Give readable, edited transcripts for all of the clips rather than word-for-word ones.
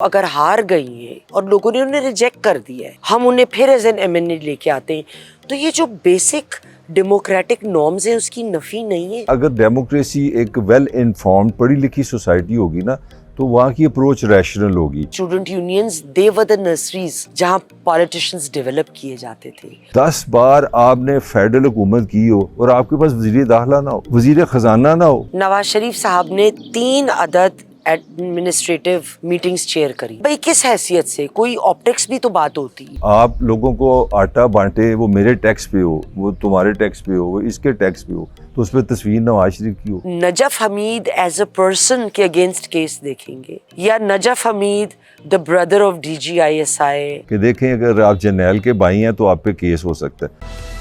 اگر ہار گئی ہیں اور لوگوں نے انہیں ریجیکٹ کر دیا ہے، ہم انہیں پھر ایز این ایم این اے لے کے آتے ہیں، تو یہ جو بیسک ڈیموکریٹک نارمز ہیں اس کی نفی نہیں ہے۔ اگر ڈیموکریسی ایک ویل انفارمڈ پڑھی لکھی سوسائٹی ہوگی نا تو وہاں کی اپروچ ریشنل ہوگی۔ اسٹوڈنٹ یونینز دے ور دی نرسریز جہاں پالیٹیشنز ڈیولپ کیے جاتے تھے۔ 10 بار آپ نے فیڈرل حکومت کی ہو اور آپ کے پاس وزیر داخلہ نہ ہو، وزیر خزانہ نہ ہو۔ نواز شریف صاحب نے 3 عدد ایڈمنسٹریٹو میٹنگز چیئر کری، بھئی کس حیثیت سے؟ کوئی آپٹکس بھی تو بات ہوتی ہے۔ آپ لوگوں کو آٹا بانٹے، وہ میرے ٹیکس پہ ہو، وہ تمہارے ٹیکس پہ ہو، وہ اس کے ٹیکس پہ ہو، تو اس پہ تصویر نواز شریف کی ہو۔ نجف حمید ایز اے پرسن کے اگینسٹ کیس دیکھیں گے، یا نجف حمید the brother of D G I S I? کہ دیکھیں اگر آپ جرنیل کے بھائی ہیں تو آپ پہ کیس ہو سکتا ہے۔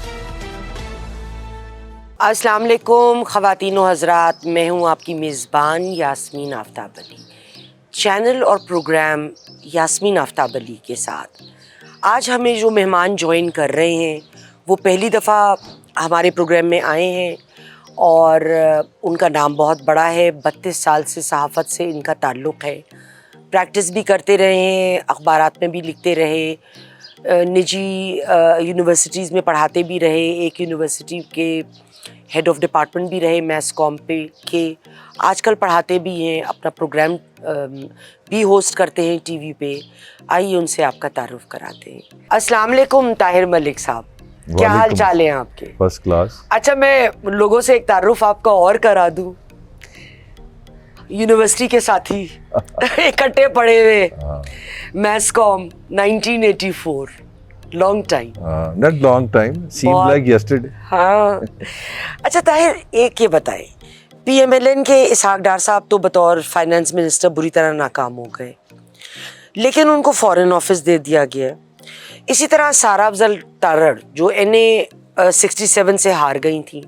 السلام علیکم خواتین و حضرات، میں ہوں آپ کی میزبان یاسمین آفتاب علی، چینل اور پروگرام یاسمین آفتاب علی کے ساتھ۔ آج ہمیں جو مہمان جوائن کر رہے ہیں وہ پہلی دفعہ ہمارے پروگرام میں آئے ہیں اور ان کا نام بہت بڑا ہے، 32 سال سے صحافت سے ان کا تعلق ہے، پریکٹس بھی کرتے رہے ہیں، اخبارات میں بھی لکھتے رہے، نجی یونیورسٹیز میں پڑھاتے بھی رہے، ایک یونیورسٹی کے ہیڈ آف ڈپارٹمنٹ بھی رہے میس کام پہ کے، آج کل پڑھاتے بھی ہیں، اپنا پروگرام بھی ہوسٹ کرتے ہیں ٹی وی پہ۔ آئیے ان سے آپ کا تعارف کراتے ہیں۔ السلام علیکم طاہر ملک صاحب، کیا حال چال ہیں آپ کے؟ First class. اچھا، میں لوگوں سے ایک تعارف آپ کا اور کرا دوں، یونیورسٹی کے ساتھی اکٹھے پڑھے ہوئے، mass comm 1984، long time. not long time, seemed like yesterday۔ ہاں، اچھا طاہر، ایک یہ بتائیں، پی ایم ایل این کے اسحاق ڈار صاحب تو بطور فائنانس منسٹر بری طرح ناکام ہو گئے، لیکن ان کو فارن آفس دے دیا گیا۔ اسی طرح سارا افضل تارڑ جو این اے 67 سے ہار گئی تھیں،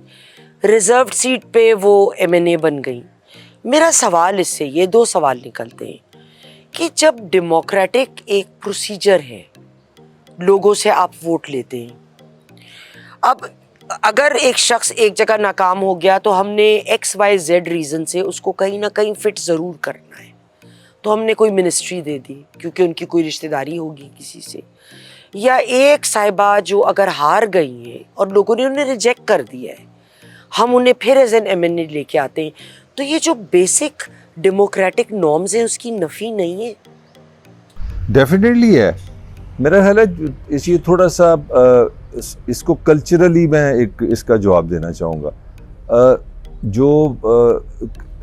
ریزروڈ سیٹ پہ وہ ایم این اے بن گئیں۔ میرا سوال اس سے یہ 2 سوال نکلتے ہیں کہ جب ڈیموکریٹک ایک پروسیجر ہے، لوگوں سے آپ ووٹ لیتے ہیں، اب اگر ایک شخص ایک جگہ ناکام ہو گیا تو ہم نے XYZ ریزن سے اس کو کہیں نہ کہیں فٹ ضرور کرنا ہے، تو ہم نے کوئی منسٹری دے دی کیونکہ ان کی کوئی رشتہ داری ہوگی کسی سے، یا ایک صاحبہ جو اگر ہار گئی ہیں اور لوگوں نے انہیں ریجیکٹ کر دیا ہے، ہم انہیں پھر ایز این ایم این اے لے کے آتے ہیں، تو یہ جو بیسک ڈیموکریٹک نارمز ہیں اس کی نفی نہیں ہے؟ ڈیفینیٹلی ہے۔ میرا خیال ہے اس یہ تھوڑا سا اس کو کلچرلی میں ایک اس کا جواب دینا چاہوں گا۔ جو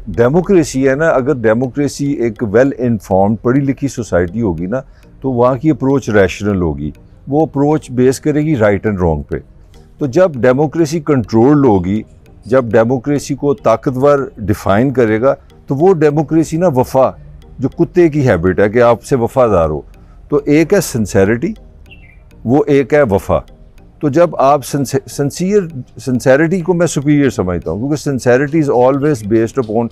ڈیموکریسی ہے نا، اگر ڈیموکریسی ایک ویل انفارمڈ پڑھی لکھی سوسائٹی ہوگی نا تو وہاں کی اپروچ ریشنل ہوگی، وہ اپروچ بیس کرے گی رائٹ اینڈ رانگ پہ۔ تو جب ڈیموکریسی کنٹرولڈ ہوگی، جب ڈیموکریسی کو طاقتور ڈیفائن کرے گا، تو وہ ڈیموکریسی نا وفا، جو کتے کی ہیبٹ ہے کہ آپ سے وفادار ہو، تو ایک ہے سنسیرٹی، وہ ایک ہے وفا۔ تو جب آپ سنسیرٹی کو میں سپیریئر سمجھتا ہوں، کیونکہ sincerity is always based upon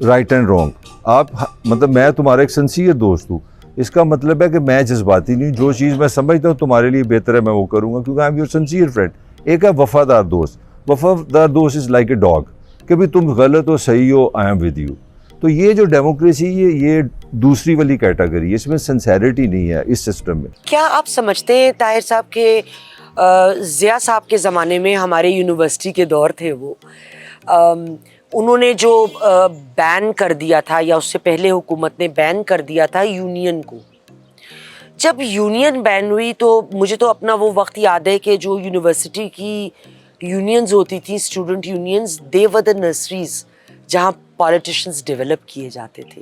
right and wrong. آپ مطلب میں تمہارا ایک سنسیئر دوست ہوں، اس کا مطلب ہے کہ میں جذباتی نہیں ہوں، جو چیز میں سمجھتا ہوں تمہارے لیے بہتر ہے میں وہ کروں گا، کیونکہ I am your sincere friend. ایک ہے وفادار دوست، وفادار دوست از لائک اے ڈاگ، کہ بھی تم غلط ہو صحیح ہو، آئی ایم ود یو۔ تو یہ جو ڈیموکریسی یہ دوسری والی کیٹیگری ہے، اس میں سنسیرٹی نہیں ہے اس سسٹم میں۔ کیا آپ سمجھتے ہیں طاہر صاحب کہ ضیاء صاحب کے زمانے میں ہمارے یونیورسٹی کے دور تھے، وہ انہوں نے جو بین کر دیا تھا، یا اس سے پہلے حکومت نے بین کر دیا تھا یونین کو، جب یونین بین ہوئی تو مجھے تو اپنا وہ وقت یاد ہے کہ جو یونیورسٹی کی یونینز ہوتی تھیں، اسٹوڈنٹ یونینز، دے ور دی نرسریز جہاں پالیٹیشنز ڈیولپ کیے جاتے تھے،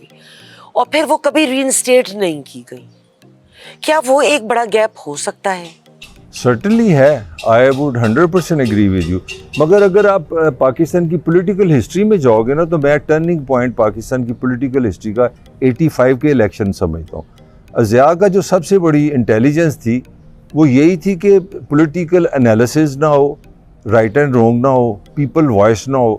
اور پھر وہ کبھی ری انسٹیٹ نہیں کی گئی۔ کیا وہ ایک بڑا گیپ ہو سکتا ہے؟ سرٹنلی ہے، I would 100% agree with you, مگر اگر آپ پاکستان کی پولیٹیکل ہسٹری میں جاؤ گے نا تو میں ٹرننگ پوائنٹ پاکستان کی پولیٹیکل ہسٹری کا 85 کے الیکشن سمجھتا ہوں۔ ضیاء کا جو سب سے بڑی انٹیلیجنس تھی وہ یہی تھی کہ پولیٹیکل انالیسز نہ ہو، رائٹ اینڈ رانگ نہ ہو، پیپل وائس نہ ہو،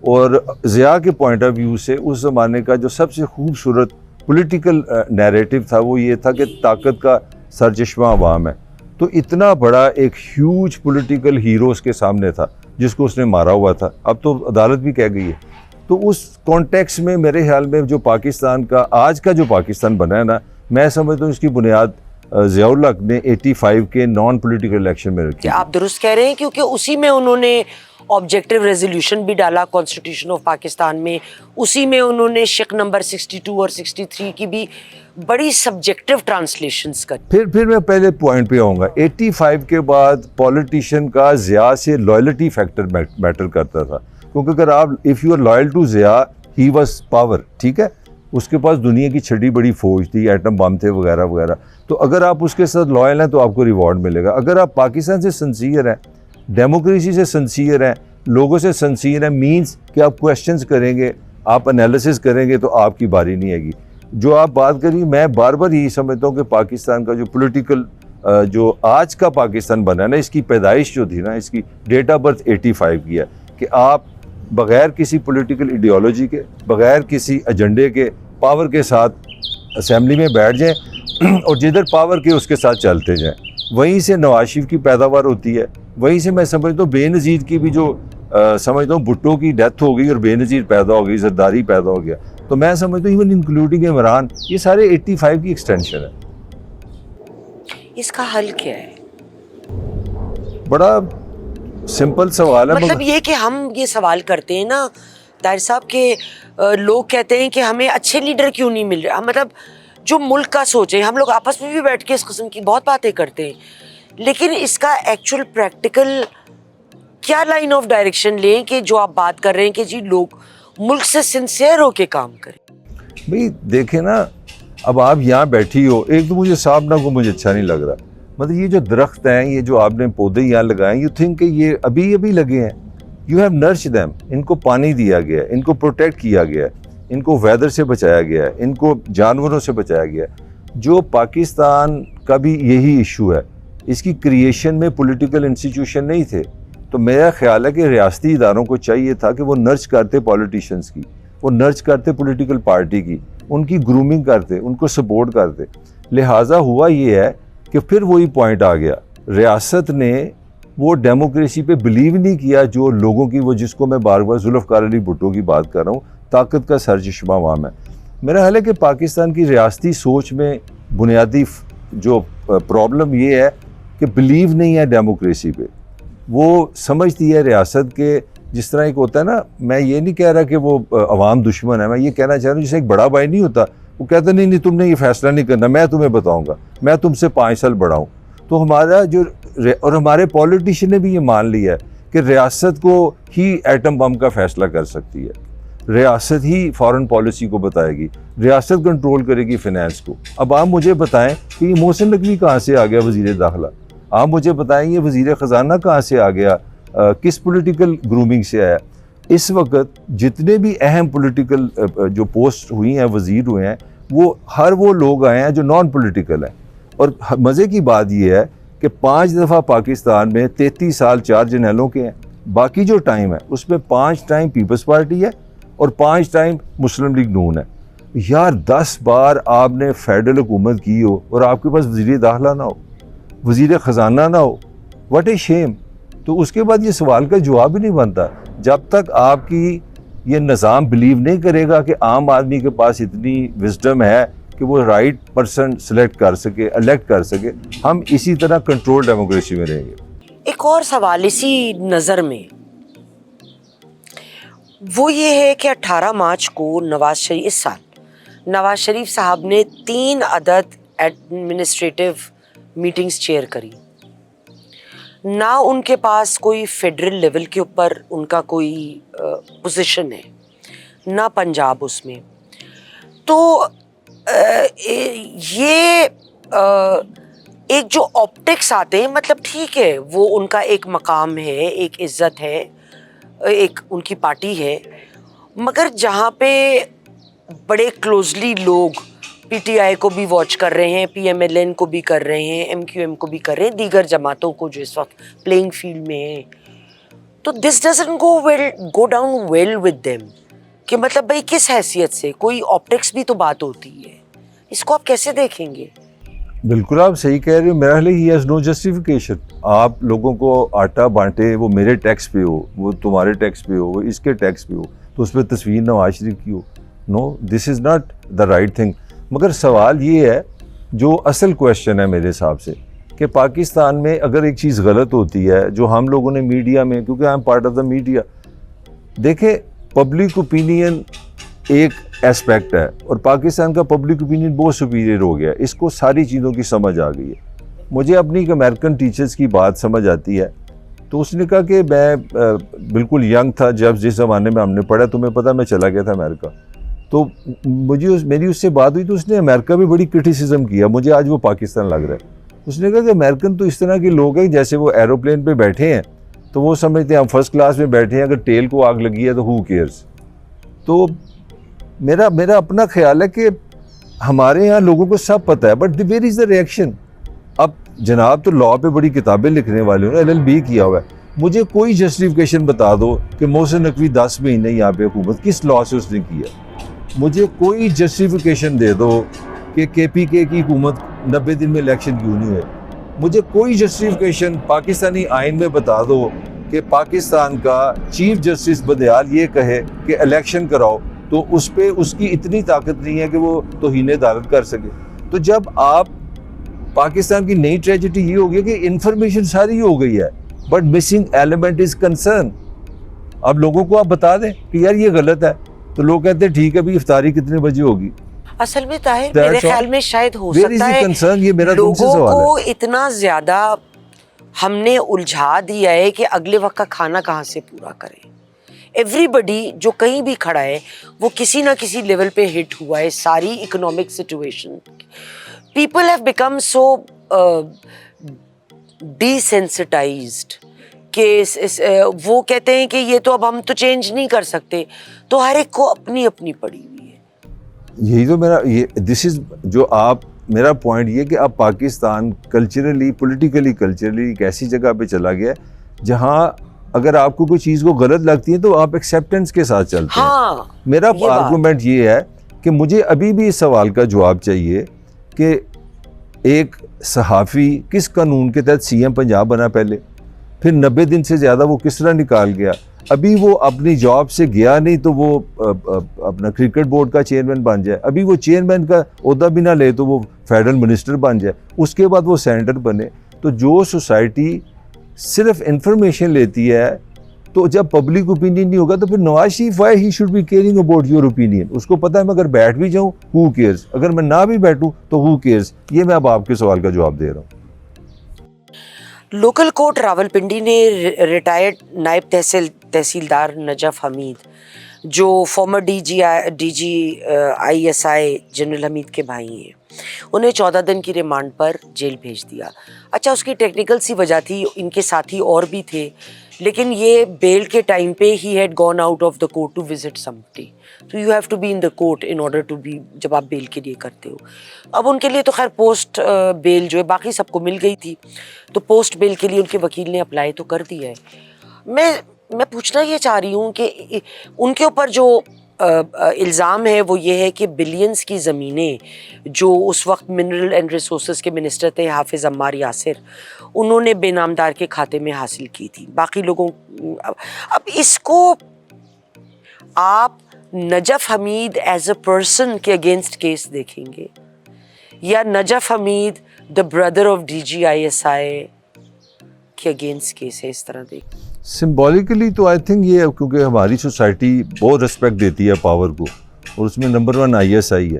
اور ضیاء کے پوائنٹ آف ویو سے اس زمانے کا جو سب سے خوبصورت پولیٹیکل نیریٹو تھا وہ یہ تھا کہ طاقت کا سرچشمہ عوام ہے۔ تو اتنا بڑا ایک ہیوج پولیٹیکل ہیرو اس کے سامنے تھا جس کو اس نے مارا ہوا تھا، اب تو عدالت بھی کہہ گئی ہے تو اس کانٹیکس میں میرے خیال میں جو پاکستان کا آج کا جو پاکستان بنا ہے نا، میں سمجھتا ہوں اس کی بنیاد ضیاء الحق نے 85 کے نان پولیٹیکل الیکشن میں رکھی. آپ درست کہہ رہے ہیں، کیونکہ اسی میں انہوں نے آبجیکٹیو ریزولوشن بھی ڈالا کانسٹیٹیوشن آف پاکستان میں، اسی میں انہوں نے شق نمبر 62 اور 63 کی بھی بڑی سبجیکٹیو ٹرانسلیشنز کر. پھر میں پہلے پوائنٹ پہ آؤں گا. 85 کے بعد پولیٹیشین کا ضیاء سے لائلٹی فیکٹر میٹر کرتا تھا، کیونکہ اگر آپ if you are loyal to Zia, he was power, ٹھیک ہے، اس کے پاس دنیا کی چھٹی بڑی فوج تھی، ایٹم بم تھے وغیرہ وغیرہ، تو اگر آپ اس کے ساتھ لائل ہیں تو آپ کو ریوارڈ ملے گا. اگر آپ پاکستان سے سنسیئر ہیں، ڈیموکریسی سے سنسیئر ہیں، لوگوں سے سنسیئر ہیں، مینز کہ آپ کویشچنز کریں گے، آپ انالیسس کریں گے، تو آپ کی باری نہیں آئے گی. جو آپ بات کریے، میں بار بار یہی سمجھتا ہوں کہ پاکستان کا جو پولیٹیکل جو آج کا پاکستان بنا ہے نا، اس کی پیدائش جو تھی نا، اس کی ڈیٹ آف برتھ 85 کی ہے، کہ آپ بغیر کسی پولیٹیکل ایڈیالوجی کے، بغیر کسی ایجنڈے کے، پاور کے ساتھ اسمبلی میں بیٹھ جائیں اور جدھر پاور کے اس کے ساتھ چلتے جائیں. وہیں سے نواز شریف کی پیداوار ہوتی ہے، وہیں سے میں سمجھتا ہوں بے نظیر کی بھی جو سمجھتا ہوں بھٹو کی ڈیتھ ہو گئی اور بے نظیر پیدا ہو گئی، زرداری پیدا ہو گیا. تو میں سمجھتا ہوں ایون انکلوڈنگ عمران، یہ سارے 85 کی ایکسٹینشن ہے. اس کا حل کیا ہے؟ بڑا سمپل سوال ہے. مطلب یہ کہ ہم یہ سوال کرتے ہیں نا طاہر صاحب کہ لوگ کہتے ہیں کہ ہمیں اچھے لیڈر کیوں نہیں مل رہے. مطلب جو ملک کا سوچیں، ہم لوگ آپس میں بھی بیٹھ کے اس قسم کی بہت باتیں کرتے ہیں، لیکن اس کا ایکچوئل پریکٹیکل کیا لائن آف ڈائریکشن لیں کہ جو آپ بات کر رہے ہیں کہ جی لوگ ملک سے سنسیئر ہو کے کام کریں. بھئی دیکھیں نا، اب آپ یہاں بیٹھی ہو، ایک تو مجھے صاحب نہ کو مجھے اچھا نہیں لگ رہا. مطلب یہ جو درخت ہیں، یہ جو آپ نے پودے یہاں لگائے، یو تھنک کہ یہ ابھی لگے ہیں. یو ہیو نرچ دیم، ان کو پانی دیا گیا ہے، ان کو پروٹیکٹ کیا گیا ہے، ان کو ویدر سے بچایا گیا ہے، ان کو جانوروں سے بچایا گیا ہے. جو پاکستان کا بھی یہی ایشو ہے، اس کی کریشن میں پولیٹیکل انسٹیٹیوشن نہیں تھے. تو میرا خیال ہے کہ ریاستی اداروں کو چاہیے تھا کہ وہ نرچ کرتے پولیٹیشنز کی، وہ نرچ کرتے پولیٹیکل پارٹی کی، ان کی گرومنگ کرتے، ان کو سپورٹ کرتے. لہٰذا ہوا یہ ہے کہ پھر وہی پوائنٹ آ گیا، ریاست نے وہ ڈیموکریسی پہ بلیو نہیں کیا جو لوگوں کی، وہ جس کو میں بار بار ذوالفقار علی بھٹو کی بات کر رہا ہوں، طاقت کا سرچشمہ عوام ہے. میرا خیال ہے کہ پاکستان کی ریاستی سوچ میں بنیادی جو پرابلم یہ ہے کہ بلیو نہیں ہے ڈیموکریسی پہ. وہ سمجھتی ہے ریاست کے، جس طرح ایک ہوتا ہے نا، میں یہ نہیں کہہ رہا کہ وہ عوام دشمن ہے، میں یہ کہنا چاہ رہا ہوں جیسے ایک بڑا بھائی نہیں ہوتا، وہ کہتا نہیں تم نے یہ فیصلہ نہیں کرنا، میں تمہیں بتاؤں گا، میں تم سے 5 سال بڑا ہوں. تو ہمارا جو اور ہمارے پولیٹیشین نے بھی یہ مان لیا ہے کہ ریاست کو ہی ایٹم بم کا فیصلہ کر سکتی ہے، ریاست ہی فارن پالیسی کو بتائے گی، ریاست کنٹرول کرے گی فنانس کو. اب آپ مجھے بتائیں کہ یہ محسن نقوی کہاں سے آ گیا وزیر داخلہ؟ آپ مجھے بتائیں یہ وزیر خزانہ کہاں سے آ گیا، کس پولیٹیکل گرومنگ سے آیا؟ اس وقت جتنے بھی اہم پولیٹیکل جو پوسٹ ہوئی ہیں، وزیر ہوئے ہیں، وہ لوگ آئے ہیں جو نان پولیٹیکل ہیں. اور مزے کی بات یہ ہے کہ 5 دفعہ پاکستان میں 33 سال 4 جنرلوں کے ہیں، باقی جو ٹائم ہے اس میں 5 ٹائم پیپلز پارٹی ہے اور 5 ٹائم مسلم لیگ نون ہے. یار 10 بار آپ نے فیڈرل حکومت کی ہو اور آپ کے پاس وزیر داخلہ نہ ہو، وزیر خزانہ نہ ہو، واٹ اے شیم. تو اس کے بعد یہ سوال کا جواب ہی نہیں بنتا جب تک آپ کی یہ نظام بلیو نہیں کرے گا کہ عام آدمی کے پاس اتنی وزڈم ہے کہ وہ رائٹ پرسن سلیکٹ کر سکے، الیکٹ کر سکے. ہم اسی طرح کنٹرول ڈیموکریسی میں رہیں گے. ایک اور سوال اسی نظر میں وہ یہ ہے کہ 18 مارچ کو اس سال نواز شریف صاحب نے 3 عدد ایڈمنسٹریٹو میٹنگز چیئر کری. نہ ان کے پاس کوئی فیڈرل لیول کے اوپر ان کا کوئی پوزیشن ہے، نہ پنجاب اس میں. تو یہ ایک جو آپٹکس آتے ہیں، مطلب ٹھیک ہے وہ ان کا ایک مقام ہے، ایک عزت ہے، ایک ان کی پارٹی ہے، مگر جہاں پہ بڑے کلوزلی لوگ پی ٹی آئی کو بھی واچ کر رہے ہیں، پی ایم ایل این کو بھی کر رہے ہیں، ایم کیو ایم کو بھی کر رہے ہیں، دیگر جماعتوں کو جو اس وقت پلینگ فیلڈ میں ہیں، تو this doesn't go down well with them کہ مطلب بھائی کس حیثیت سے، کوئی آپٹکس بھی تو بات ہوتی ہے. اس کو آپ کیسے دیکھیں گے؟ بالکل آپ صحیح کہہ رہے ہو. میرا خیال ہے ہی ہیز نو جسٹیفیکیشن. آپ لوگوں کو آٹا بانٹے، وہ میرے ٹیکس پہ ہو، وہ تمہارے ٹیکس پہ ہو، وہ اس کے ٹیکس پہ ہو. تو اس پہ تصویر نواز شریف کی ہو. No, this is not the right thing. مگر سوال یہ ہے جو اصل کویشچن ہے میرے حساب سے کہ پاکستان میں اگر ایک چیز غلط ہوتی ہے جو ہم لوگوں نے میڈیا میں, کیونکہ I am part of the media, دیکھیں پبلک اوپینین ایک ایسپیکٹ ہے اور پاکستان کا پبلک اوپینین بہت سپیریئر ہو گیا ہے, اس کو ساری چیزوں کی سمجھ آ گئی ہے. مجھے اپنی ایک امریکن ٹیچرز کی بات سمجھ آتی ہے, تو اس نے کہا کہ میں بالکل ینگ تھا جب جس زمانے میں ہم نے پڑھا, تمہیں پتہ میں چلا گیا تھا امریکہ, تو میری اس سے بات ہوئی تو اس نے امریکہ بھی بڑی کرٹیسزم کیا, مجھے آج وہ پاکستان لگ رہا ہے. اس نے کہا کہ امریکن تو اس طرح کے لوگ ہیں جیسے وہ ایروپلین پہ بیٹھے ہیں تو وہ سمجھتے ہیں ہم فرسٹ کلاس میں بیٹھے ہیں, اگر ٹیل کو آگ لگی ہے تو ہو کیئرز. تو میرا اپنا خیال ہے کہ ہمارے یہاں لوگوں کو سب پتہ ہے, but where is the reaction. اب جناب تو لاء پہ بڑی کتابیں لکھنے والے ہوں, LLB کیا ہوا ہے, مجھے کوئی جسٹیفیکیشن بتا دو کہ محسن نقوی 10 مہینے یہاں پہ حکومت کس لاء سے اس نے کیا. مجھے کوئی جسٹیفیکیشن دے دو کہ KPK کی حکومت 90 دن میں الیکشن کیوں نہیں ہوئے. مجھے کوئی جسٹیفیکیشن پاکستانی آئین میں بتا دو کہ پاکستان کا چیف جسٹس بدیال یہ کہے کہ الیکشن کراؤ, تو اس پہ اس کی اتنی طاقت نہیں ہے کہ وہ توہین عدالت کر سکے. تو جب آپ پاکستان کی نئی ٹریجڈی یہ ہو گئی کہ انفارمیشن ساری ہو گئی ہے, but missing element is concern. اب لوگوں کو آپ بتا دیں کہ یار یہ غلط ہے, تو لوگ کہتے ہیں ٹھیک ہے بھی افطاری کتنے بجے ہوگی. اصل میں طاہر میرے خیال میں شاید ہو سکتا ہے لوگوں کو اتنا زیادہ ہم نے الجھا دیا ہے کہ اگلے وقت کا کھانا کہاں سے پورا کریں. ایوری بڈی جو کہیں بھی کھڑا ہے وہ کسی نہ کسی لیول پہ ہٹ ہوا ہے. ساری economic situation, people have become so desensitized کہ وہ کہتے ہیں کہ یہ تو اب ہم تو چینج نہیں کر سکتے, تو ہر ایک کو اپنی اپنی پڑی ہوئی ہے. یہی تو دس از جو میرا پوائنٹ یہ کہ اب پاکستان کلچرلی پولیٹیکلی کلچرلی ایک ایسی جگہ پہ چلا گیا ہے جہاں اگر آپ کو کوئی چیز کو غلط لگتی ہے تو آپ ایکسیپٹنس کے ساتھ چلتے ہیں. میرا آرگومنٹ یہ ہے کہ مجھے ابھی بھی اس سوال کا جواب چاہیے کہ ایک صحافی کس قانون کے تحت CM پنجاب بنا پہلے, پھر 90 دن سے زیادہ وہ کس طرح نکال گیا, ابھی وہ اپنی جاب سے گیا نہیں تو وہ اپنا کرکٹ بورڈ کا چیئرمین بن جائے, ابھی وہ چیئرمین کا عہدہ بھی نہ لے تو وہ فیڈرل منسٹر بن جائے, اس کے بعد وہ سینیٹر بنے. تو جو سوسائٹی صرف انفارمیشن لیتی ہے, تو جب پبلک اوپینین نہیں ہوگا تو پھر Nawaz Sharif why he should be caring about your opinion. اس کو پتہ ہے میں اگر بیٹھ بھی جاؤں ہو کیئرز, اگر میں نہ بھی بیٹھوں تو ہو کیئرز. یہ میں اب آپ کے سوال کا جواب دے رہا ہوں. لوکل کورٹ راولپنڈی نے ریٹائرڈ نائب تحصیلدار نجف حمید جو فارمر DG ISI جنرل حمید کے بھائی ہیں, انہیں 14 دن کی ریمانڈ پر جیل بھیج دیا. اچھا اس کی ٹیکنیکل سی وجہ تھی, ان کے ساتھی اور بھی تھے, لیکن یہ بیل کے ٹائم پہ ہی he'd gone out of the court to visit somebody. تو you have to be in the court in order to be, جب آپ بیل کے لیے کرتے ہو. اب ان کے لیے تو خیر پوسٹ بیل جو ہے باقی سب کو مل گئی تھی, تو پوسٹ بیل کے لیے ان کے وکیل نے اپلائی تو کر دیا ہے. میں پوچھنا یہ چاہ رہی ہوں کہ ان کے اوپر جو الزام ہے وہ یہ ہے کہ بلینز کی زمینیں جو اس وقت منرل اینڈ ریسورسز کے منسٹر تھے حافظ عمار یاسر, انہوں نے بے نامدار کے کھاتے میں حاصل کی تھی. باقی لوگوں, اب اس کو آپ نجف حمید ایز اے پرسن کے اگینسٹ کیس دیکھیں گے یا نجف حمید the brother of DG ISI کے اگینسٹ کیس ہے, اس طرح دیکھ سمبولیکلی تو آئی تھنک یہ کیونکہ ہماری سوسائٹی بہت رسپیکٹ دیتی ہے پاور کو اور اس میں نمبر 1 ISI ہے,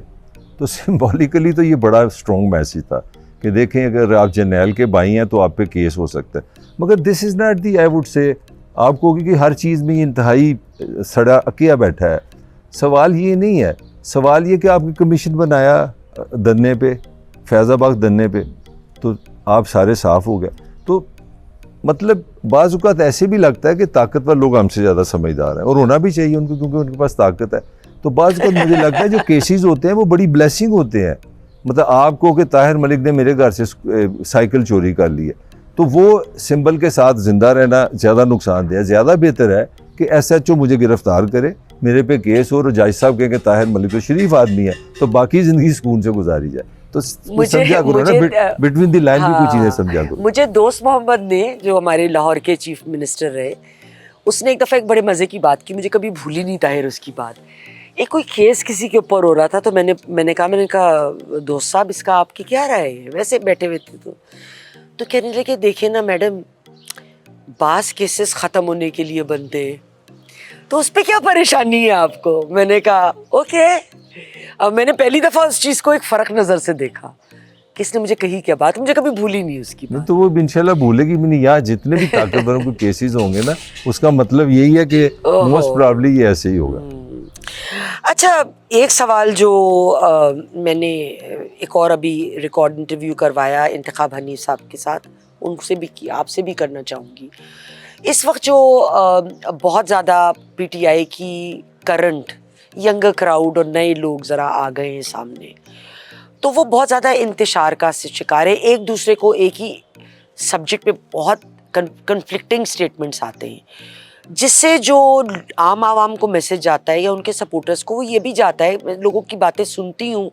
تو سمبولیکلی تو یہ بڑا اسٹرانگ میسیج تھا کہ دیکھیں اگر آپ جرنیل کے بھائی ہیں تو آپ پہ کیس ہو سکتا ہے. مگر دس is not the I would say آپ کو کہ ہر چیز میں یہ انتہائی سڑا اکیا بیٹھا ہے. سوال یہ نہیں ہے, سوال یہ کہ آپ کی کمیشن بنایا دھرنے پہ, فیض آباد دھرنے پہ, تو آپ سارے صاف ہو گئے. تو مطلب بعض اوقات ایسے بھی لگتا ہے کہ طاقتور لوگ ہم سے زیادہ سمجھدار ہیں, اور ہونا بھی چاہیے ان کو کیونکہ ان کے پاس طاقت ہے. تو بعض اوقات مجھے لگتا ہے جو کیسز ہوتے ہیں وہ بڑی بلیسنگ ہوتے ہیں. مطلب آپ کو کہ طاہر ملک نے میرے گھر سے سائیکل چوری کر لی ہے, تو وہ سمبل کے ساتھ زندہ رہنا زیادہ نقصان دہ ہے. زیادہ بہتر ہے کہ SHO مجھے گرفتار کرے, میرے پہ کیس ہو, اور جج صاحب کہیں کہ طاہر ملک تو شریف آدمی ہے, تو باقی زندگی سکون سے گزاری جائے. تو سمجھا کرو نا, بٹوین دی لائن بھی کچھ چیزیں سمجھا کرو. مجھے دوست محمد نے جو ہمارے لاہور کے چیف منسٹر رہے, اس نے ایک دفعہ ایک بڑے مزے کی بات کی, مجھے کبھی بھول ہی نہیں طاہر اس کی بات. ایک کوئی کیس کسی کے اوپر ہو رہا تھا, تو میں نے کہا دوست صاحب اس کا آپ کی کیا رائے ہے, ویسے بیٹھے ہوئے تھے تو کہنے لگے دیکھیں نا میڈم, بعض کیسز ختم ہونے کے لیے بنتے ہیں, تو اس پہ کیا پریشانی ہے آپ کو. میں نے کہا اوکے. اب میں نے پہلی دفعہ اس چیز کو ایک فرق نظر سے دیکھا, کس نے مجھے کہی کیا بات, مجھے کبھی بھولی نہیں اس کی بات. تو وہ انشاءاللہ بھولے گی بھی نہیں. یہاں جتنے بھی طاقتوروں کے کیسز ہوں گے نا, اس کا مطلب یہی ہے کہ موسٹ پرابلی یہ ایسے ہی ہوگا. اچھا, ایک سوال جو میں نے ایک اور ابھی ریکارڈ انٹرویو کروایا انتخاب حنیف صاحب کے ساتھ, ان سے بھی کی, آپ سے بھی کرنا چاہوں گی. اس وقت جو بہت زیادہ پی ٹی آئی کی کرنٹ ینگر کراؤڈ اور نئے لوگ ذرا آ گئے ہیں سامنے, تو وہ بہت زیادہ انتشار کا شکار ہے. ایک دوسرے کو ایک ہی سبجیکٹ پہ بہت کنفلکٹنگ اسٹیٹمنٹس آتے ہیں, جس سے جو عام عوام کو میسج جاتا ہے یا ان کے سپورٹرز کو, وہ یہ بھی جاتا ہے, میں لوگوں کی باتیں سنتی ہوں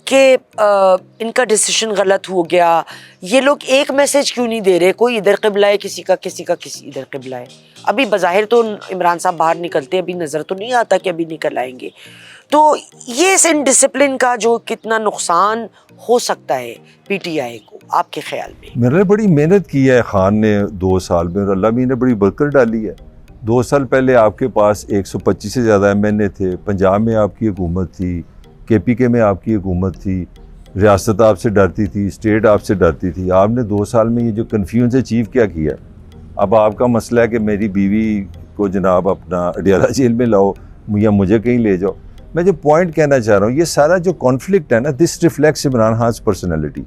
کہ ان کا ڈیسیشن غلط ہو گیا, یہ لوگ ایک میسج کیوں نہیں دے رہے, کوئی ادھر قبلہ ہے, کسی کا ادھر قبلہ ہے. ابھی بظاہر تو عمران صاحب باہر نکلتے, ابھی نظر تو نہیں آتا کہ ابھی نکل آئیں گے. تو یہ اس انڈسپلن کا جو کتنا نقصان ہو سکتا ہے پی ٹی آئی کو آپ کے خیال میں؟ میں نے بڑی محنت کی ہے خان نے 2 سال میں, اور اللہ نے بڑی برکت ڈالی ہے. 2 سال پہلے آپ کے پاس 125 سے زیادہ ایم این اے تھے, پنجاب میں آپ کی حکومت تھی, کے پی کے میں آپ کی حکومت تھی, ریاست آپ سے ڈرتی تھی, اسٹیٹ آپ سے ڈرتی تھی. آپ نے 2 سال میں یہ جو کنفیوژن اچیو کیا. اب آپ کا مسئلہ ہے کہ میری بیوی کو جناب اپنا اڈیالہ جیل میں لاؤ یا مجھے کہیں لے جاؤ. میں جو پوائنٹ کہنا چاہ رہا ہوں, یہ سارا جو کانفلکٹ ہے نا, this reflects Imran Khan's personality.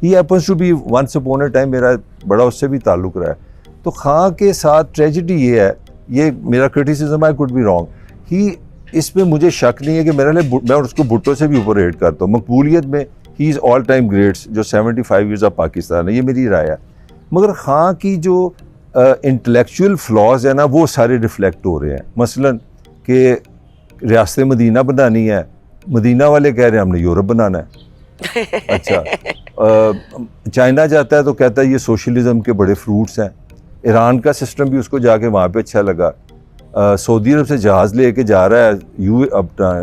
He happens to be once upon a time, میرا بڑا اس سے بھی تعلق رہا ہے. تو خان کے ساتھ ٹریجڈی یہ ہے, یہ میرا criticism I could be wrong, ہی اس پہ مجھے شک نہیں ہے کہ میرے لیے, میں اس کو بھٹو سے بھی اوپر ریٹ کرتا ہوں مقبولیت میں. ہی از آل ٹائم گریٹس جو 75 ایئرز آف پاکستان ہے, یہ میری رائے ہے. مگر خان کی جو انٹلیکچوئل فلاز ہیں نا, وہ سارے ریفلیکٹ ہو رہے ہیں. مثلاً کہ ریاست مدینہ بنانی ہے, مدینہ والے کہہ رہے ہیں ہم نے یورپ بنانا ہے. اچھا, چائنا جاتا ہے تو کہتا ہے یہ سوشلزم کے بڑے فروٹس ہیں. ایران کا سسٹم بھی اس کو جا کے وہاں پہ اچھا لگا. سعودی عرب سے جہاز لے کے جا رہا ہے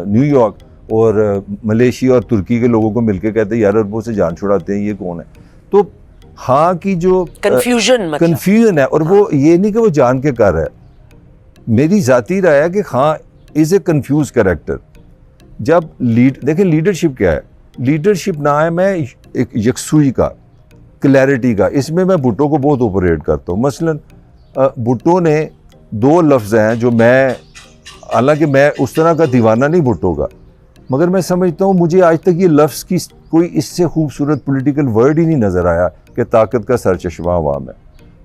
نیو یارک, اور ملیشیا اور ترکی کے لوگوں کو مل کے کہتے ہیں یار اربوں سے جان چھڑاتے ہیں, یہ کون ہے. تو ہاں کی جو کنفیوژن ہے, اور وہ یہ نہیں کہ وہ جان کے کر رہا ہے. میری ذاتی رائے ہے کہ خان از اے کنفیوز کریکٹر. جب دیکھیں لیڈرشپ کیا ہے, لیڈرشپ نہ ہے میں ایک یکسوئی کا, کلیئرٹی کا. اس میں بھٹو کو بہت اوپر ریٹ کرتا ہوں. مثلاً بھٹو نے 2 لفظ ہیں جو میں, حالانکہ میں اس طرح کا دیوانہ نہیں بھٹو کا, مگر میں سمجھتا ہوں مجھے آج تک یہ لفظ کی کوئی اس سے خوبصورت پولیٹیکل ورڈ ہی نہیں نظر آیا کہ طاقت کا سرچشمہ عوام ہے.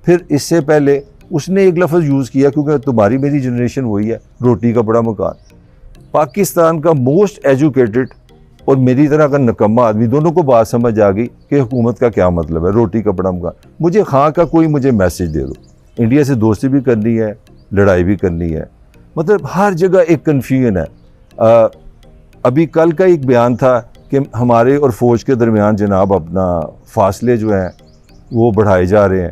پھر اس سے پہلے اس نے ایک لفظ یوز کیا, کیونکہ تمہاری میری جنریشن وہی ہے, روٹی کا بڑا مکان. پاکستان کا موسٹ ایجوکیٹڈ اور میری طرح کا نکمہ آدمی, دونوں کو بات سمجھ آ گئی کہ حکومت کا کیا مطلب ہے, روٹی کا بڑا مکان. مجھے خان کا کوئی مجھے میسج دے دو, انڈیا سے دوستی بھی کرنی ہے, لڑائی بھی کرنی ہے. مطلب ہر جگہ ایک کنفیوژن ہے. ابھی کل کا ایک بیان تھا کہ ہمارے اور فوج کے درمیان جناب اپنا فاصلے جو ہیں وہ بڑھائے جا رہے ہیں,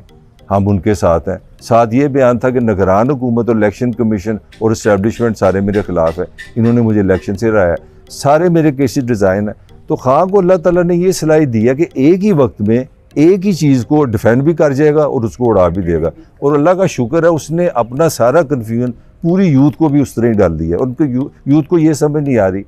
ہم ان کے ساتھ ہیں. ساتھ یہ بیان تھا کہ نگران حکومت اور الیکشن کمیشن اور اسٹیبلشمنٹ سارے میرے خلاف ہے, انہوں نے مجھے الیکشن سے ہرایا. سارے میرے کیسز ڈیزائن ہیں. تو خان کو اللہ تعالیٰ نے یہ صلاحیت دی ہے کہ ایک ہی وقت میں ایک ہی چیز کو ڈیفینڈ بھی کر جائے گا اور اس کو اڑا بھی دے گا. اور اللہ کا شکر ہے اس نے اپنا سارا کنفیوژن پوری یوتھ کو بھی اس طرح ہی ڈال دیا. اور ان کے یوتھ کو یہ سمجھ نہیں آ رہی.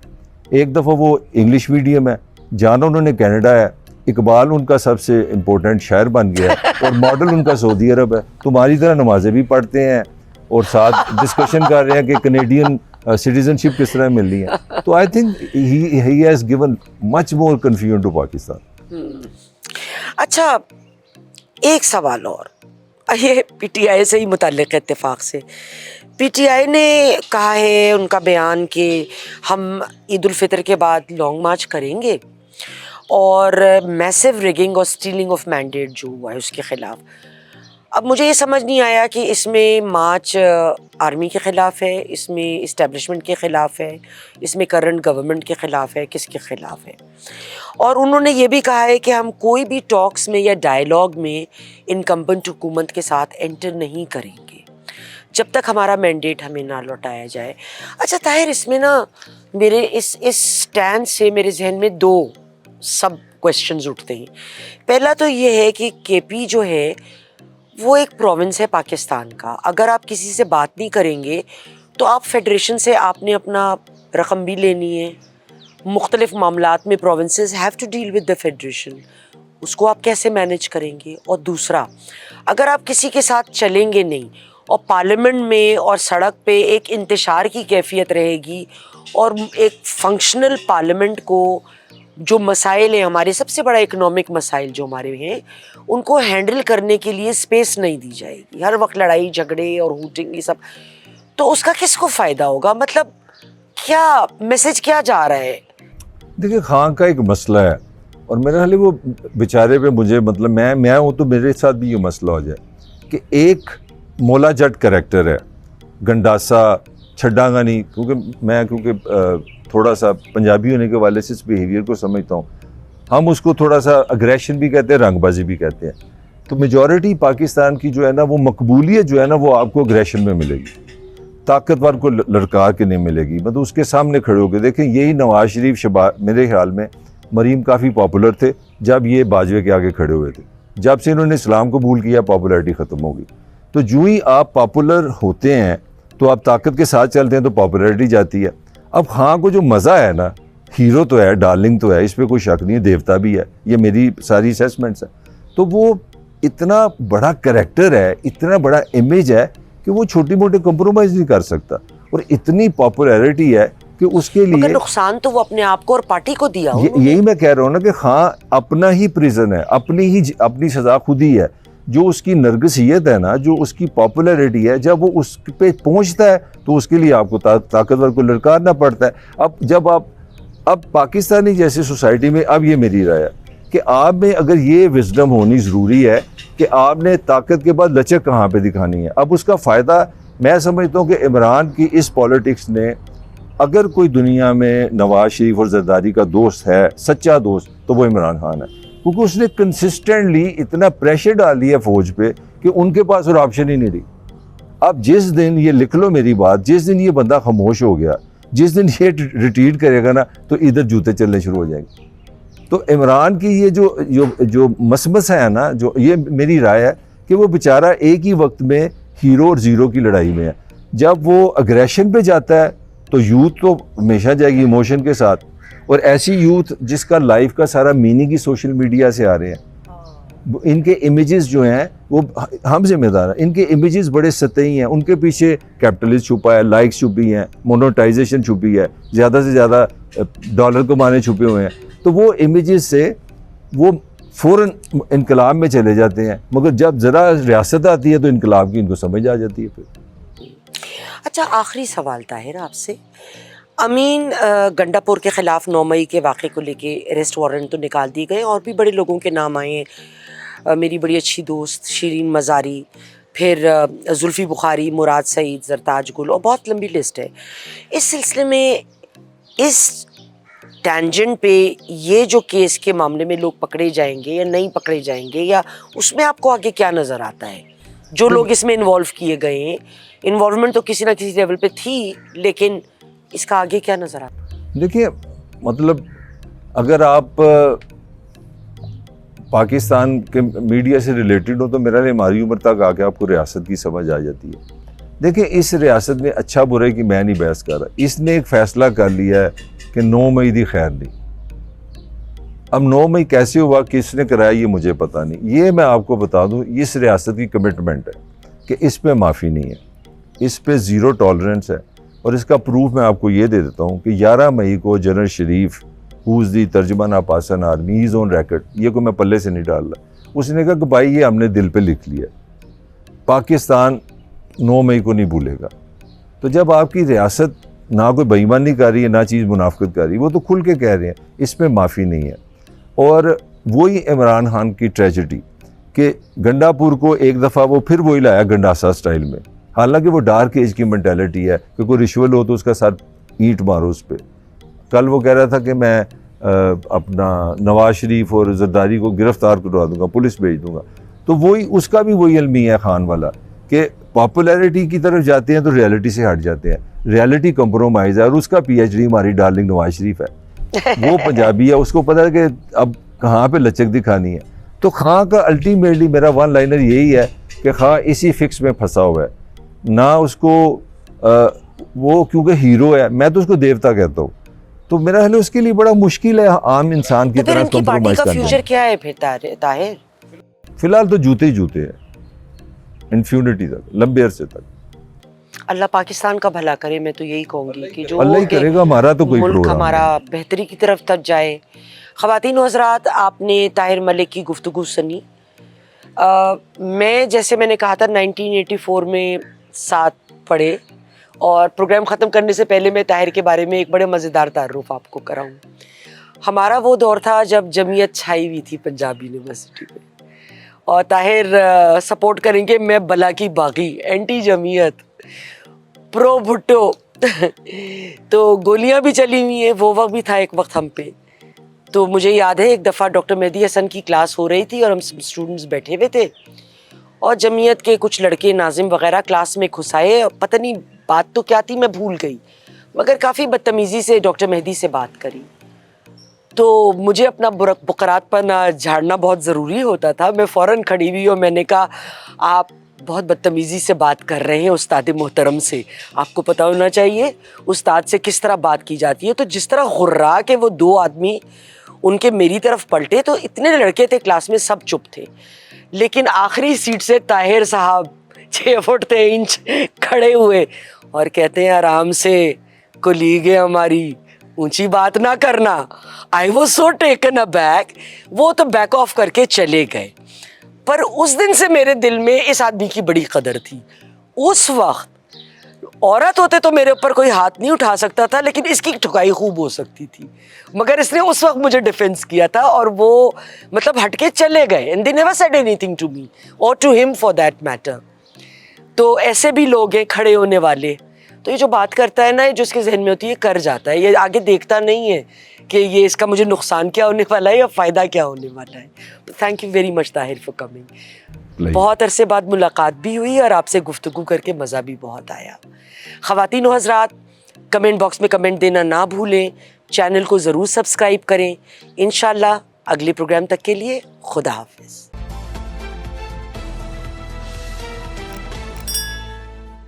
ایک دفعہ وہ انگلش میڈیم ہے, جانا انہوں نے کینیڈا ہے, اقبال ان کا سب سے امپورٹنٹ شاعر بن گیا ہے, اور ماڈل ان کا سعودی عرب ہے. تمہاری طرح نمازیں بھی پڑھتے ہیں اور ساتھ ڈسکشن کر رہے ہیں کہ کینیڈین سٹیزن شپ کس طرح ملنی ہے. تو I think he has given much more confusion to Pakistan. اچھا, ایک سوال اور, یہ پی ٹی آئی سے ہی متعلق ہے. اتفاق سے پی ٹی آئی نے کہا ہے, ان کا بیان کہ ہم عید الفطر کے بعد لانگ مارچ کریں گے, اور میسو ریگنگ اور اسٹیلنگ آف مینڈیٹ جو ہوا ہے اس کے خلاف. اب مجھے یہ سمجھ نہیں آیا کہ اس میں مارچ آرمی کے خلاف ہے, اس میں اسٹیبلشمنٹ کے خلاف ہے, اس میں کرنٹ گورنمنٹ کے خلاف ہے, کس کے خلاف ہے. اور انہوں نے یہ بھی کہا ہے کہ ہم کوئی بھی ٹاکس میں یا ڈائلاگ میں انکمبنٹ حکومت کے ساتھ انٹر نہیں کریں گے. جب تک ہمارا مینڈیٹ ہمیں نہ لوٹایا جائے. اچھا طاہر, اس میں نا میرے اس اسٹینڈ سے میرے ذہن میں 2 سب کویسچنز اٹھتے ہیں. پہلا تو یہ ہے کہ کے پی جو ہے وہ ایک پروونس ہے پاکستان کا. اگر آپ کسی سے بات نہیں کریں گے تو آپ فیڈریشن سے آپ نے اپنا رقم بھی لینی ہے. مختلف معاملات میں provinces have to deal with the federation, اس کو آپ کیسے مینیج کریں گے؟ اور دوسرا, اگر آپ کسی کے ساتھ چلیں گے نہیں اور پارلیمنٹ میں اور سڑک پہ ایک انتشار کی کیفیت رہے گی اور ایک فنکشنل پارلیمنٹ کو جو مسائل ہیں ہمارے, سب سے بڑا اکنامک مسائل جو ہمارے ہیں, ان کو ہینڈل کرنے کے لیے اسپیس نہیں دی جائے گی, ہر وقت لڑائی جھگڑے اور ہوٹنگ یہ سب, تو اس کا کس کو فائدہ ہوگا؟ مطلب کیا میسج کیا جا رہا ہے؟ دیکھیں, خان کا ایک مسئلہ ہے اور میرا خیال ہے وہ بیچارے پہ مجھے مطلب میں ہوں تو میرے ساتھ بھی یہ مسئلہ ہو جائے کہ ایک مولا جٹ کریکٹر ہے, گنڈاسا چھڈا گا نہیں, کیونکہ تھوڑا سا پنجابی ہونے کے والے سے اس بیہیویئر کو سمجھتا ہوں. ہم اس کو تھوڑا سا اگریشن بھی کہتے ہیں, رنگ بازی بھی کہتے ہیں. تو میجورٹی پاکستان کی جو ہے نا وہ مقبولیت جو ہے نا وہ آپ کو اگریشن میں ملے گی, طاقتور کو لڑکا کے نہیں ملے گی. مطلب اس کے سامنے کھڑے ہو کے دیکھیں, یہی نواز شریف میرے خیال میں مریم کافی پاپولر تھے جب یہ باجوے کے آگے کھڑے ہوئے تھے. جب سے انہوں نے اسلام قبول کیا پاپولیرٹی ختم ہو گئی. تو جو ہی آپ پاپولر ہوتے ہیں تو آپ طاقت کے ساتھ چلتے ہیں تو پاپولیرٹی جاتی ہے. اب ہاں کو جو مزہ ہے نا, ہیرو تو ہے, ڈارلنگ تو ہے, اس پہ کوئی شک نہیں ہے, دیوتا بھی ہے, یہ میری ساری اسیسمنٹس ہیں. تو وہ اتنا بڑا کریکٹر ہے, اتنا بڑا امیج ہے کہ وہ چھوٹی موٹی کمپرومائز نہیں کر سکتا, اور اتنی پاپولیرٹی ہے کہ اس کے لیے نقصان تو وہ اپنے آپ کو اور پارٹی کو دیا. یہی میں کہہ رہا ہوں نا کہ خان اپنا ہی پریزن ہے, اپنی سزا خود ہی ہے. جو اس کی نرگسیت ہے نا, جو اس کی پاپولیرٹی ہے, جب وہ اس پہ پہنچتا ہے تو اس کے لیے آپ کو طاقتور کو للکارنا پڑتا ہے. اب پاکستانی جیسی سوسائٹی میں اب یہ میری رائے ہے کہ آپ میں اگر یہ وزڈم ہونی ضروری ہے کہ آپ نے طاقت کے بعد لچک کہاں پہ دکھانی ہے. اب اس کا فائدہ میں سمجھتا ہوں کہ عمران کی اس پالیٹکس نے, اگر کوئی دنیا میں نواز شریف اور زرداری کا دوست ہے, سچا دوست, تو وہ عمران خان ہے. کیونکہ اس نے کنسسٹنٹلی اتنا پریشر ڈال دیا فوج پہ کہ ان کے پاس اور آپشن ہی نہیں رہی. اب جس دن یہ لکھ لو میری بات, جس دن یہ بندہ خاموش ہو گیا, جس دن یہ ریٹریٹ کرے گا نا, تو ادھر جوتے چلنے شروع ہو جائیں گے. تو عمران کی یہ جو مسمس ہے نا, جو یہ میری رائے ہے کہ وہ بیچارہ ایک ہی وقت میں ہیرو اور زیرو کی لڑائی میں ہے. جب وہ اگریشن پہ جاتا ہے تو یوتھ تو ہمیشہ جائے گی ایموشن کے ساتھ, اور ایسی یوتھ جس کا لائف کا سارا میننگ ہی سوشل میڈیا سے آ رہے ہیں. ان کے امیجز جو ہیں وہ ہم ذمہ دار ہیں, ان کے امیجز بڑے سطحی ہیں, ان کے پیچھے کیپٹلسٹ چھپا ہے, لائکس چھپی ہیں, مونوٹائزیشن چھپی ہے, زیادہ سے زیادہ ڈالر کمانے چھپے ہوئے ہیں. تو وہ امیجز سے وہ فوراً انقلاب میں چلے جاتے ہیں, مگر جب ذرا ریاست آتی ہے تو انقلاب کی ان کو سمجھ آ جاتی ہے پھر. اچھا, آخری سوال طاہر آپ سے. امین گنڈا پور کے خلاف 9 مئی کے واقعے کو لے کے اریسٹ وارنٹ تو نکال دیے گئے, اور بھی بڑے لوگوں کے نام آئے ہیں. میری بڑی اچھی دوست شیرین مزاری, پھر زلفی بخاری, مراد سعید, زرتاج گل, اور بہت لمبی لسٹ ہے. اس سلسلے میں اس ٹینجنٹ پہ یہ جو کیس کے معاملے میں لوگ پکڑے جائیں گے یا نہیں پکڑے جائیں گے, یا اس میں آپ کو آگے کیا نظر آتا ہے؟ جو لوگ اس میں انوالو کیے گئے ہیں, انوالومنٹ تو کسی نہ کسی لیول پہ تھی, لیکن اس کا آگے کیا نظر آتا ہے؟ دیکھیے, مطلب اگر آپ پاکستان کے میڈیا سے ریلیٹڈ ہو تو میرا لیے ہماری عمر تک آ کے آپ کو ریاست کی سمجھ آ جاتی ہے. دیکھیں, اس ریاست میں اچھا برے کی میں نہیں بحث کر رہا, اس نے ایک فیصلہ کر لیا ہے کہ 9 مئی دی خیر نہیں. اب 9 مئی کیسے ہوا, کس نے کرایا, یہ مجھے پتہ نہیں. یہ میں آپ کو بتا دوں, اس ریاست کی کمٹمنٹ ہے کہ اس پہ معافی نہیں ہے, اس پہ زیرو ٹالرنس ہے. اور اس کا پروف میں آپ کو یہ دے دیتا ہوں کہ 11 مئی کو جنرل شریف, ہوز دی ترجمان of Pakistan army, is on record, یہ کو میں پلے سے نہیں ڈال رہا, اس نے کہا کہ بھائی یہ ہم نے دل پہ لکھ لیا, پاکستان 9 مئی کو نہیں بھولے گا. تو جب آپ کی ریاست نہ کوئی بے ایمانی کر رہی ہے, نہ چیز منافقت کر رہی ہے, وہ تو کھل کے کہہ رہے ہیں اس میں معافی نہیں ہے. اور وہی عمران خان کی ٹریجڈی کہ گنڈا پور کو ایک دفعہ وہ پھر وہی لایا گنڈاسا سٹائل میں, حالانکہ وہ ڈارک ایج کی مینٹیلٹی ہے کہ کوئی رشوت ہو تو اس کا سر اینٹ مارو اس پہ. کل وہ کہہ رہا تھا کہ میں اپنا نواز شریف اور زرداری کو گرفتار کروا دوں گا, پولیس بھیج دوں گا. تو وہی اس کا بھی وہی المیہ ہے خان والا کہ پاپولیرٹی کی طرف جاتے ہیں تو ریالٹی سے ہٹ جاتے ہیں. ریالٹی کمپرومائز ہے, اور اس کا پی ایچ ڈی ہماری ڈارلنگ نواز شریف ہے. وہ پنجابی ہے, اس کو پتہ ہے کہ اب کہاں پہ لچک دکھانی ہے. تو خاں کا الٹیمیٹلی میرا ون لائنر یہی ہے کہ خاں اسی فکس میں پھنسا ہوا ہے. نہ اس کو وہ کیونکہ ہیرو ہے, میں تو اس کو دیوتا کہتا ہوں, تو میرا خیال ہے اس کے لیے بڑا مشکل ہے عام انسان کی طرح کمپرومائز کا کرنا. فیوچر کیا ہے پھر طاہر؟ فی الحال تو جوتے ہی جوتے ہیں, انفینٹی تک, لمبے عرصے تک. اللہ پاکستان کا بھلا کرے, میں تو یہی کہوں گی کہ جو اللہ ہی کرے گا, ہمارا تو کوئی ملک پروگرام ہمارا نہیں. بہتری کی طرف تک جائے. خواتین و حضرات, آپ نے طاہر ملک کی گفتگو سنی. میں نے کہا تھا 1984 میں ساتھ پڑھے, اور پروگرام ختم کرنے سے پہلے میں طاہر کے بارے میں ایک بڑے مزیدار تعارف آپ کو کراؤں. ہمارا وہ دور تھا جب جمعیت چھائی ہوئی تھی پنجاب یونیورسٹی میں, اور طاہر سپورٹ کریں گے, میں بلا کی باغی, اینٹی جمعیت, پرو بھٹو. تو گولیاں بھی چلی ہوئی ہیں, وہ وقت بھی تھا ایک وقت ہم پہ. تو مجھے یاد ہے ایک دفعہ ڈاکٹر مہدی حسن کی کلاس ہو رہی تھی اور ہم اسٹوڈنٹس بیٹھے ہوئے تھے, اور جمعیت کے کچھ لڑکے ناظم وغیرہ کلاس میں گھس آئے. پتہ نہیں بات تو کیا تھی, میں بھول گئی, مگر کافی بدتمیزی سے ڈاکٹر مہدی سے بات کری. تو مجھے اپنا بقرات پر نہ جھاڑنا بہت ضروری ہوتا تھا. میں فوراً کھڑی ہوئی اور میں نے کہا, آپ بہت بدتمیزی سے بات کر رہے ہیں استاد محترم سے, آپ کو پتہ ہونا چاہیے استاد سے کس طرح بات کی جاتی ہے. تو جس طرح غرا کے وہ دو آدمی ان کے میری طرف پلٹے, تو اتنے لڑکے تھے کلاس میں, سب چپ تھے, لیکن آخری سیٹ سے طاہر صاحب 6 فٹ 3 انچ کھڑے ہوئے اور کہتے ہیں, آرام سے کولیگ ہے ہماری, اونچی بات نہ کرنا. I was so taken aback. وہ تو بیک آف کر کے چلے گئے. پر اس دن سے میرے دل میں اس آدمی کی بڑی قدر تھی. اس وقت عورت ہوتے تو میرے اوپر کوئی ہاتھ نہیں اٹھا سکتا تھا, لیکن اس کی ٹھکائی خوب ہو سکتی تھی, مگر اس نے اس وقت مجھے ڈیفینس کیا تھا, اور وہ مطلب ہٹ کے چلے گئے. And they never said anything to me or to him for that matter. تو ایسے بھی لوگ ہیں کھڑے ہونے والے. تو یہ جو بات کرتا ہے نا, جو اس کے ذہن میں ہوتی ہے, یہ کر جاتا ہے, یہ آگے دیکھتا نہیں ہے کہ یہ اس کا مجھے نقصان کیا ہونے والا ہے یا فائدہ کیا ہونے والا ہے. Thank you very much Tahir for coming. بہت عرصے بعد ملاقات بھی ہوئی اور آپ سے گفتگو کر کے مزہ بھی بہت آیا. خواتین و حضرات, کمنٹ باکس میں کمنٹ دینا نہ بھولیں, چینل کو ضرور سبسکرائب کریں. انشاءاللہ اگلے پروگرام تک کے لیے خدا حافظ.